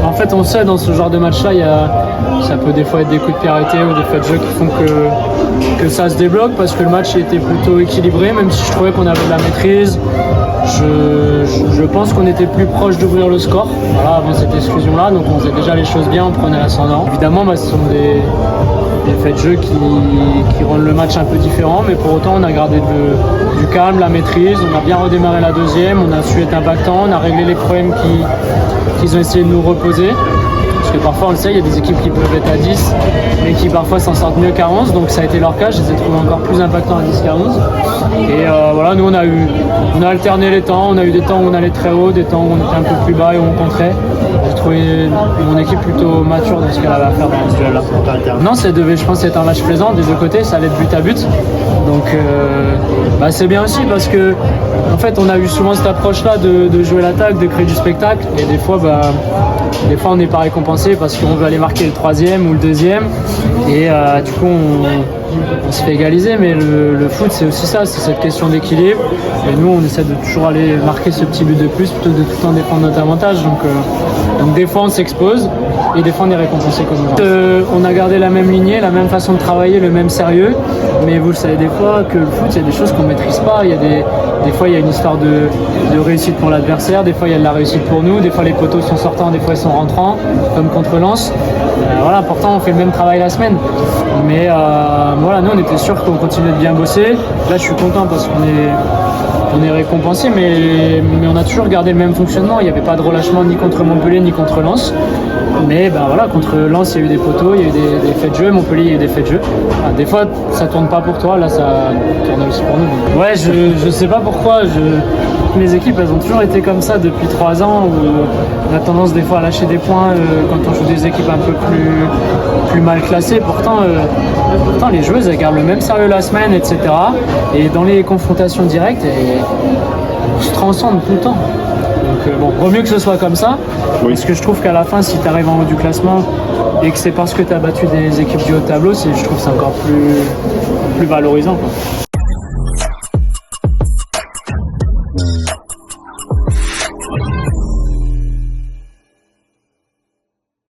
En fait, on sait dans ce genre de match-là, ça peut des fois être des coups de pied arrêtés ou des faits de jeu qui font que ça se débloque parce que le match était plutôt équilibré, même si je trouvais qu'on avait de la maîtrise. Je pense qu'on était plus proche d'ouvrir le score avant cette exclusion-là, donc on faisait déjà les choses bien, on prenait l'ascendant. Évidemment, ce sont des faits de jeu qui rendent le match un peu différent, mais pour autant on a gardé du calme, la maîtrise, on a bien redémarré la deuxième, on a su être impactant, on a réglé les problèmes qu'ils ont essayé de nous reposer. Parce que parfois on le sait, il y a des équipes qui peuvent être à 10 mais qui parfois s'en sortent mieux qu'à 11, donc ça a été leur cas, je les ai trouvés encore plus impactants à 10 qu'à 11. Et voilà, nous on a alterné les temps, on a eu des temps où on allait très haut, des temps où on était un peu plus bas et où on contrait. J'ai trouvé mon équipe plutôt mature dans ce qu'elle avait à faire dans ce duel-là. Non, ça devait, je pense, être un match plaisant des deux côtés, ça allait de but à but. Donc c'est bien aussi parce que en fait on a eu souvent cette approche-là de jouer l'attaque, de créer du spectacle, et des fois on n'est pas récompensé parce qu'on veut aller marquer le troisième ou le deuxième, et du coup on se fait égaliser, mais le foot c'est aussi ça, c'est cette question d'équilibre, et nous on essaie de toujours aller marquer ce petit but de plus plutôt que de tout le temps défendre notre avantage, donc des fois on s'expose et des fois on est récompensé comme ça. On a gardé la même lignée, la même façon de travailler, le même sérieux, mais vous le savez des fois que le foot il y a des choses qu'on maîtrise pas, il y a des fois il y a une histoire de réussite pour l'adversaire, des fois il y a de la réussite pour nous, des fois les poteaux sont sortants, des fois ils sont rentrants, comme contre Lens. Voilà, pourtant on fait le même travail la semaine, mais voilà, nous on était sûr qu'on continuait de bien bosser. Là je suis content parce qu'on est récompensé, mais on a toujours gardé le même fonctionnement, il n'y avait pas de relâchement ni contre Montpellier ni contre Lens. Mais voilà, contre Lens, il y a eu des poteaux, il y a eu des faits de jeu, Montpellier, il y a eu des faits de jeu. Des fois, ça tourne pas pour toi, là, ça tourne aussi pour nous. Ouais, je sais pas pourquoi. Mes équipes, elles ont toujours été comme ça depuis 3 ans, où on a tendance des fois à lâcher des points quand on joue des équipes un peu plus mal classées. Pourtant, les joueuses, elles gardent le même sérieux la semaine, etc. Et dans les confrontations directes, on se transcende tout le temps. Donc vaut mieux que ce soit comme ça, parce que je trouve qu'à la fin, si tu arrives en haut du classement et que c'est parce que tu as battu des équipes du haut de tableau, je trouve que c'est encore plus valorisant, quoi.